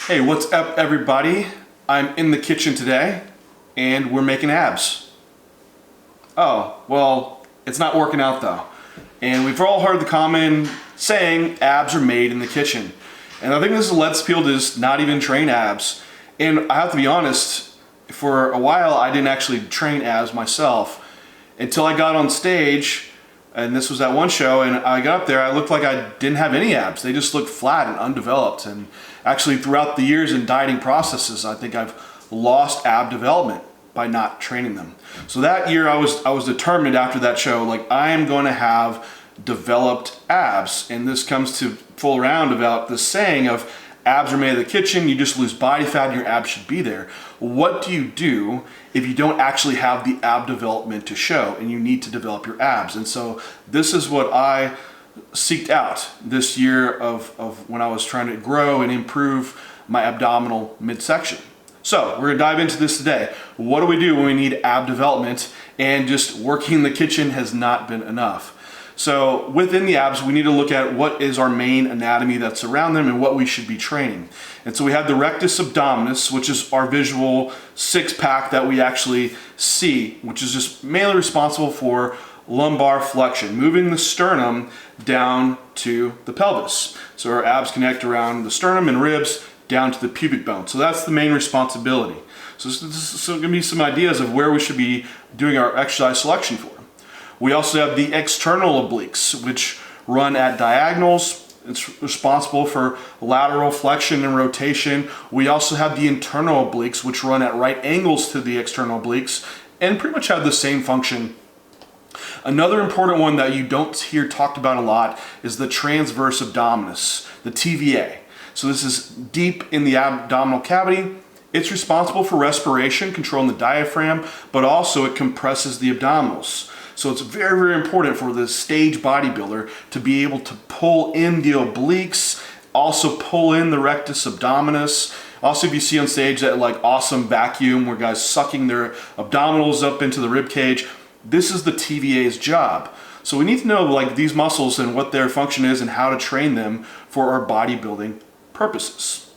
Hey, what's up everybody? I'm in the kitchen today and we're making abs. Oh, well, it's not working out though. And we've all heard the common saying, abs are made in the kitchen. And I think this is let's peel to just not even train abs. And I have to be honest, for a while I didn't actually train abs myself until I got on stage, and this was at one show, and I got up there, I looked like I didn't have any abs. They just looked flat and undeveloped. And actually throughout the years in dieting processes, I think I've lost ab development by not training them. So that year I was determined after that show, like I am going to have developed abs. And this comes to full around about the saying of abs are made in the kitchen, you just lose body fat and your abs should be there. What do you do if you don't actually have the ab development to show and you need to develop your abs? And so this is what I seeked out this year of when I was trying to grow and improve my abdominal midsection. So we're gonna dive into this today. What do we do when we need ab development and just working in the kitchen has not been enough? So within the abs, we need to look at what is our main anatomy that's around them and what we should be training. And so we have the rectus abdominis, which is our visual six-pack that we actually see, which is just mainly responsible for lumbar flexion, moving the sternum down to the pelvis. So our abs connect around the sternum and ribs down to the pubic bone. So that's the main responsibility. So this is going to be some ideas of where we should be doing our exercise selection for. We also have the external obliques, which run at diagonals. It's responsible for lateral flexion and rotation. We also have the internal obliques, which run at right angles to the external obliques and pretty much have the same function. Another important one that you don't hear talked about a lot is the transverse abdominis, the TVA. So this is deep in the abdominal cavity. It's responsible for respiration, controlling the diaphragm, but also it compresses the abdominals. So it's very, very important for the stage bodybuilder to be able to pull in the obliques, also pull in the rectus abdominis. Also, if you see on stage that like awesome vacuum where guys sucking their abdominals up into the rib cage, this is the TVA's job. So we need to know like these muscles and what their function is and how to train them for our bodybuilding purposes.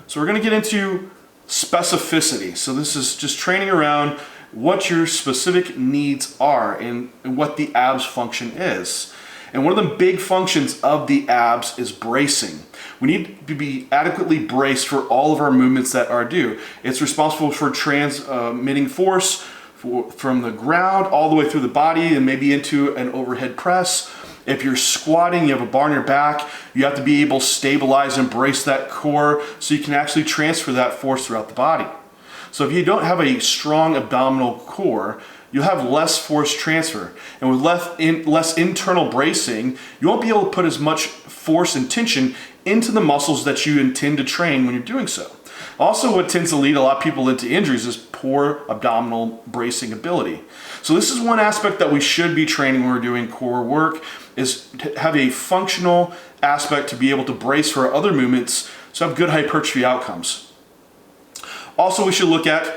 So we're going to get into specificity. So this is just training around what your specific needs are and what the abs function is. And one of the big functions of the abs is bracing. We need to be adequately braced for all of our movements that are due. It's responsible for transmitting force from the ground all the way through the body and maybe into an overhead press. If you're squatting, you have a bar on your back, you have to be able to stabilize and brace that core so you can actually transfer that force throughout the body. So if you don't have a strong abdominal core, you'll have less force transfer. And with less internal bracing, you won't be able to put as much force and tension into the muscles that you intend to train when you're doing so. Also, what tends to lead a lot of people into injuries is poor abdominal bracing ability. So this is one aspect that we should be training when we're doing core work, is to have a functional aspect to be able to brace for other movements so have good hypertrophy outcomes. Also, we should look at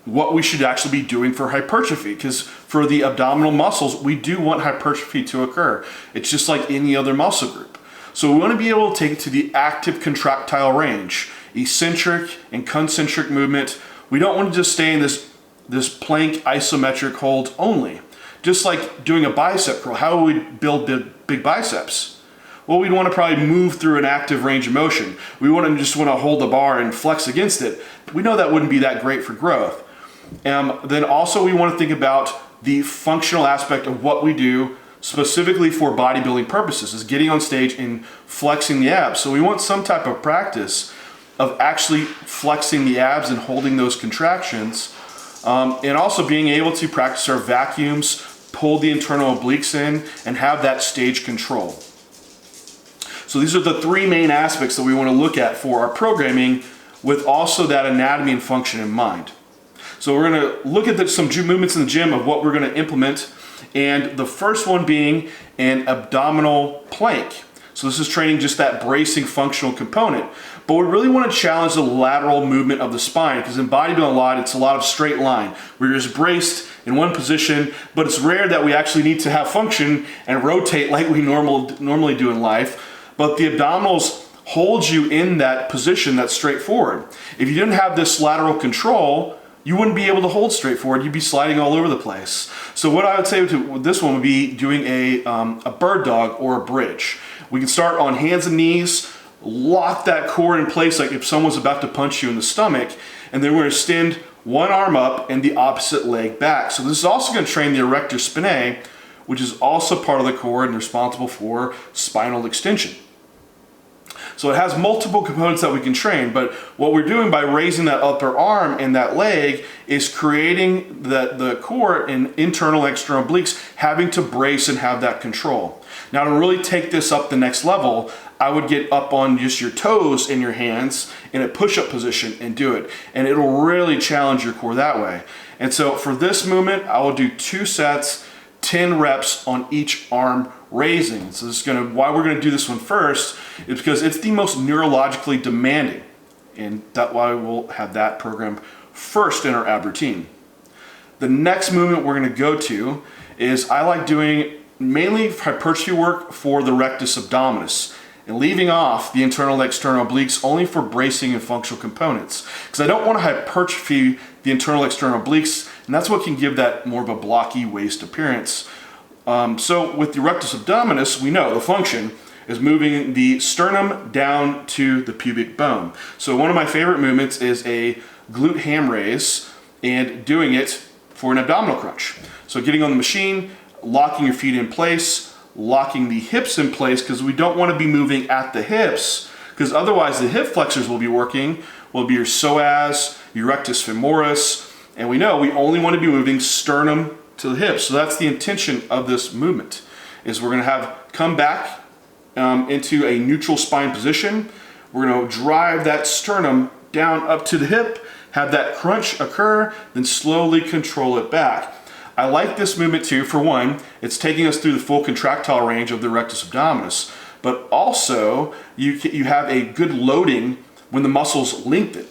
what we should actually be doing for hypertrophy, because for the abdominal muscles, we do want hypertrophy to occur. It's just like any other muscle group. So we want to be able to take it to the active contractile range, eccentric and concentric movement. We don't want to just stay in this plank isometric hold only. Just like doing a bicep curl, how would we build big biceps? Well, we'd want to probably move through an active range of motion. We wouldn't just want to hold the bar and flex against it. We know that wouldn't be that great for growth. Then also we want to think about the functional aspect of what we do specifically for bodybuilding purposes, is getting on stage and flexing the abs. So we want some type of practice of actually flexing the abs and holding those contractions, and also being able to practice our vacuums, pull the internal obliques in, and have that stage control. So these are the three main aspects that we want to look at for our programming, with also that anatomy and function in mind. So we're going to look at some movements in the gym of what we're going to implement, and the first one being an abdominal plank. So this is training just that bracing functional component. But we really want to challenge the lateral movement of the spine, because in bodybuilding a lot, it's a lot of straight line. We're just braced in one position, but it's rare that we actually need to have function and rotate like we normally do in life. But the abdominals holds you in that position that's straightforward. If you didn't have this lateral control, you wouldn't be able to hold straightforward. You'd be sliding all over the place. So what I would say with this one would be doing a bird dog or a bridge. We can start on hands and knees, lock that core in place like if someone's about to punch you in the stomach, and then we're going to extend one arm up and the opposite leg back. So this is also going to train the erector spinae, which is also part of the core and responsible for spinal extension. So it has multiple components that we can train, but what we're doing by raising that upper arm and that leg is creating the core and internal and external obliques having to brace and have that control. Now to really take this up the next level, I would get up on just your toes and your hands in a push-up position and do it. And it'll really challenge your core that way. And so for this movement, I will do 2 sets, 10 reps on each arm raising. So this is why we're gonna do this one first is because it's the most neurologically demanding. And that's why we'll have that program first in our ab routine. The next movement we're gonna go to is I like doing mainly hypertrophy work for the rectus abdominis and leaving off the internal and external obliques only for bracing and functional components. Because I don't want to hypertrophy the internal and external obliques, and that's what can give that more of a blocky waist appearance. So with the rectus abdominis, we know the function is moving the sternum down to the pubic bone. So one of my favorite movements is a glute ham raise and doing it for an abdominal crunch. So getting on the machine, locking your feet in place, locking the hips in place because we don't want to be moving at the hips because otherwise the hip flexors will be working, will be your psoas, your rectus femoris, and we know we only want to be moving sternum to the hips. So that's the intention of this movement is we're going to come back into a neutral spine position. We're going to drive that sternum down up to the hip, have that crunch occur, then slowly control it back. I like this movement too. For one, it's taking us through the full contractile range of the rectus abdominis, but also you have a good loading when the muscles lengthen.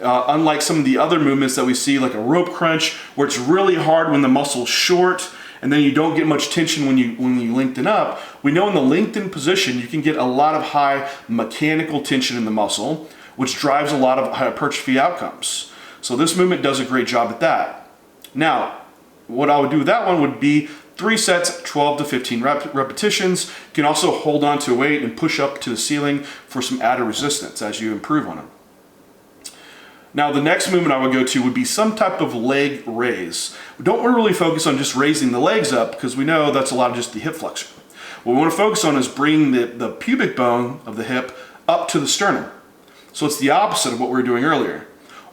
Unlike some of the other movements that we see, like a rope crunch, where it's really hard when the muscle's short, and then you don't get much tension when you lengthen up. We know in the lengthened position, you can get a lot of high mechanical tension in the muscle, which drives a lot of hypertrophy outcomes. So this movement does a great job at that. Now, what I would do with that one would be 3 sets, 12 to 15 repetitions. You can also hold on to a weight and push up to the ceiling for some added resistance as you improve on them. Now the next movement I would go to would be some type of leg raise. We don't want to really focus on just raising the legs up because we know that's a lot of just the hip flexor. What we want to focus on is bringing the pubic bone of the hip up to the sternum. So it's the opposite of what we were doing earlier.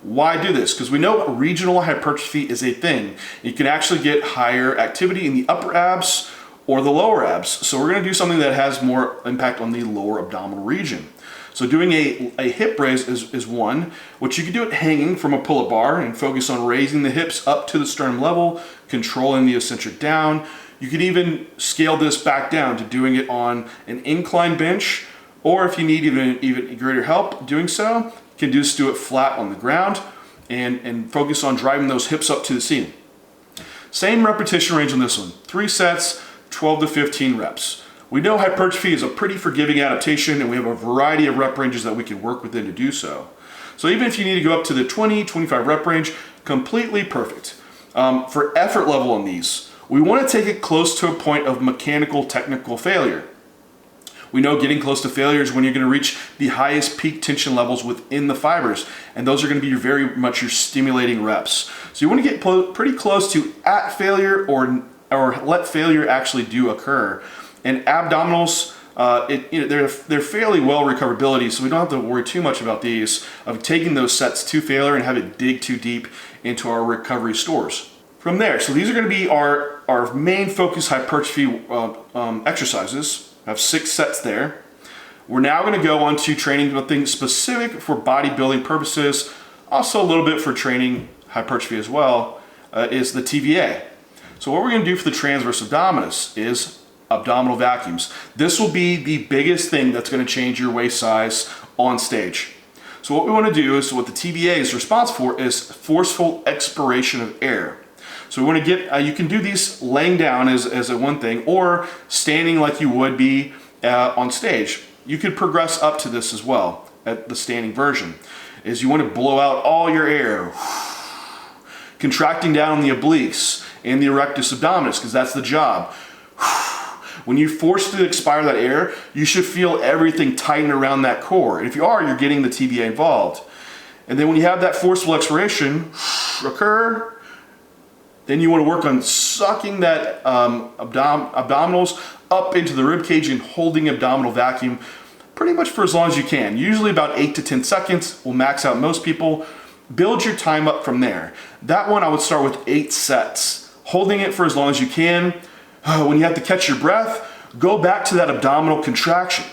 Why do this? Because we know regional hypertrophy is a thing. You can actually get higher activity in the upper abs or the lower abs. So we're going to do something that has more impact on the lower abdominal region. So doing a hip raise is one, which you can do it hanging from a pull-up bar and focus on raising the hips up to the sternum level, controlling the eccentric down. You could even scale this back down to doing it on an incline bench, or if you need even greater help doing so, you can just do it flat on the ground and focus on driving those hips up to the ceiling. Same repetition range on this one, 3 sets, 12 to 15 reps. We know hypertrophy is a pretty forgiving adaptation and we have a variety of rep ranges that we can work within to do so. So even if you need to go up to the 20, 25 rep range, completely perfect. For effort level on these, we want to take it close to a point of mechanical technical failure. We know getting close to failure is when you're going to reach the highest peak tension levels within the fibers, and those are going to be very much your stimulating reps. So you want to get pretty close to at failure or let failure actually do occur. And abdominals, they're fairly well recoverability, so we don't have to worry too much about these, of taking those sets to failure and have it dig too deep into our recovery stores. From there, so these are going to be our main focus hypertrophy exercises. I have 6 sets there. We're now going to go on to training something specific for bodybuilding purposes, also a little bit for training hypertrophy as well, is the TVA. So what we're going to do for the transverse abdominis is abdominal vacuums. This will be the biggest thing that's going to change your waist size on stage. So what we want to do is, what the TVA is responsible for is forceful expiration of air. So we want to get, you can do these laying down as a one thing, or standing like you would be on stage. you could progress up to this as well at the standing version, is you want to blow out all your air, contracting down the obliques and the rectus abdominis, because that's the job. When you force to expire that air, you should feel everything tighten around that core. And if you are, you're getting the TBA involved. And then when you have that forceful expiration occur, then you want to work on sucking that abdominals up into the rib cage and holding abdominal vacuum pretty much for as long as you can. Usually about 8 to 10 seconds will max out most people. Build your time up from there. That one I would start with 8 sets, holding it for as long as you can. When you have to catch your breath, go back to that abdominal contraction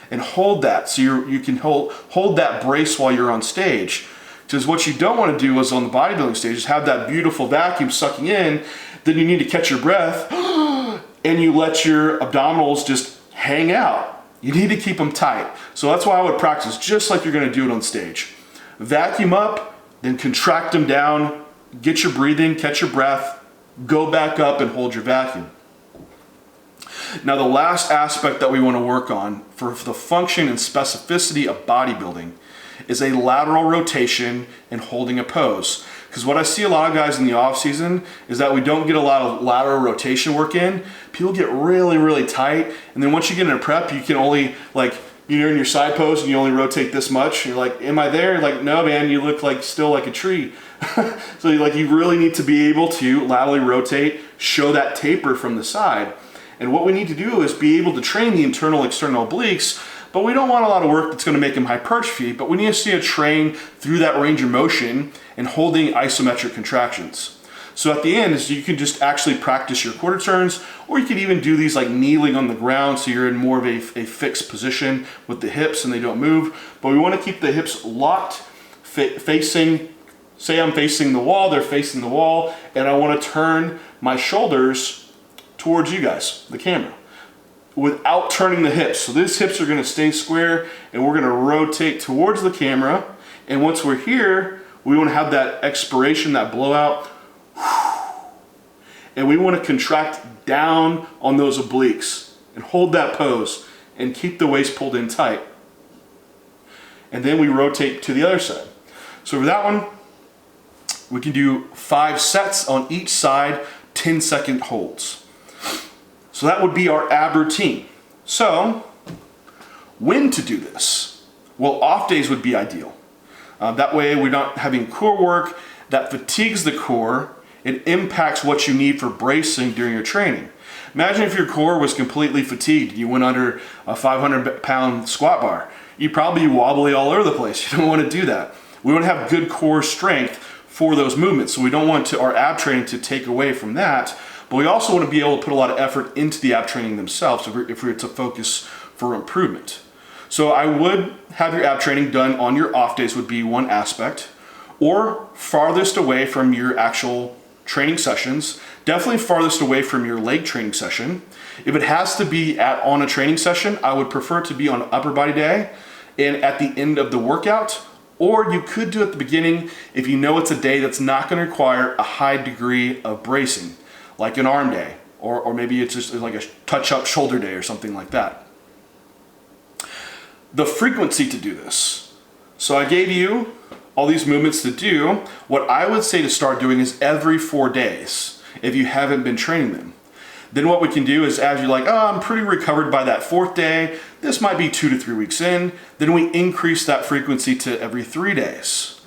and hold that so you can hold that brace while you're on stage. Because what you don't want to do is on the bodybuilding stage is have that beautiful vacuum sucking in, then you need to catch your breath and you let your abdominals just hang out. You need to keep them tight. So that's why I would practice just like you're going to do it on stage. Vacuum up, then contract them down, get your breathing, catch your breath, go back up and hold your vacuum. Now the last aspect that we want to work on for the function and specificity of bodybuilding is a lateral rotation and holding a pose. Because what I see a lot of guys in the off season is that we don't get a lot of lateral rotation work in. People get really, really tight. And then once you get into prep, you can only you're in your side pose and you only rotate this much. You're like, am I there? You're like, no man, you look like still like a tree. So you really need to be able to laterally rotate, show that taper from the side. And what we need to do is be able to train the internal external obliques, but we don't want a lot of work that's going to make them hypertrophy, but we need to see a train through that range of motion and holding isometric contractions. So at the end is you can just actually practice your quarter turns, or you could even do these like kneeling on the ground so you're in more of a fixed position with the hips and they don't move. But we want to keep the hips locked, facing, say I'm facing the wall, they're facing the wall, and I want to turn my shoulders towards you guys, the camera, without turning the hips. So these hips are going to stay square and we're going to rotate towards the camera. And once we're here, we want to have that expiration, that blowout. And we want to contract down on those obliques and hold that pose and keep the waist pulled in tight. And then we rotate to the other side. So for that one, we can do 5 sets on each side, 10-second holds. So that would be our ab routine. So when to do this? Well, off days would be ideal. That way we're not having core work that fatigues the core. It impacts what you need for bracing during your training. Imagine if your core was completely fatigued. You went under a 500-pound squat bar. You'd probably be wobbly all over the place. You don't want to do that. We want to have good core strength for those movements. So we don't want our ab training to take away from that. But we also want to be able to put a lot of effort into the ab training themselves if we're to focus for improvement. So I would have your ab training done on your off days would be one aspect, or farthest away from your actual training sessions, definitely farthest away from your leg training session. If it has to be on a training session, I would prefer it to be on upper body day and at the end of the workout, or you could do it at the beginning if you know it's a day that's not going to require a high degree of bracing, like an arm day, or maybe it's just like a touch-up shoulder day or something like that. The frequency to do this. So I gave you all these movements to do. What I would say to start doing is every 4 days if you haven't been training them. Then what we can do is, as you're like, oh, I'm pretty recovered by that 4th day, this might be 2 to 3 weeks in, then we increase that frequency to every 3 days.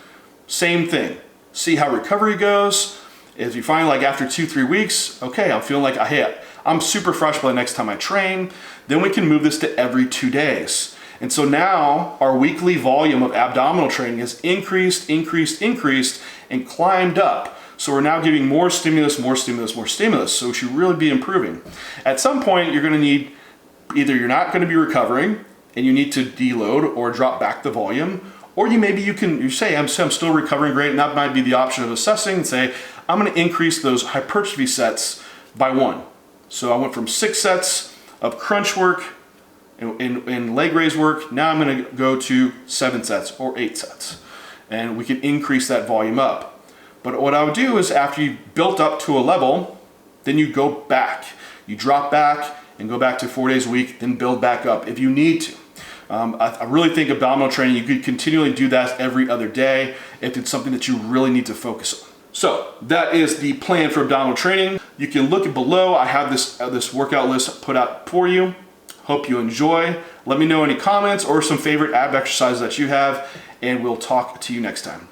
Same thing. See how recovery goes. If you find like after 2-3 weeks, okay, I'm feeling like, hey, I'm super fresh by the next time I train, then we can move this to every 2 days. And so now our weekly volume of abdominal training has increased, and climbed up. So we're now giving more stimulus. So we should really be improving. At some point, you're gonna need, either you're not gonna be recovering and you need to deload or drop back the volume, or you say, I'm still recovering great, and that might be the option of assessing and say, I'm gonna increase those hypertrophy sets by 1. So I went from 6 sets of crunch work in leg raise work, now I'm going to go to 7 sets or 8 sets. And we can increase that volume up. But what I would do is after you built up to a level, then you go back. You drop back and go back to 4 days a week, then build back up if you need to. I really think abdominal training, you could continually do that every other day if it's something that you really need to focus on. So that is the plan for abdominal training. You can look below. I have this workout list put out for you. Hope you enjoy. Let me know any comments or some favorite ab exercises that you have, and we'll talk to you next time.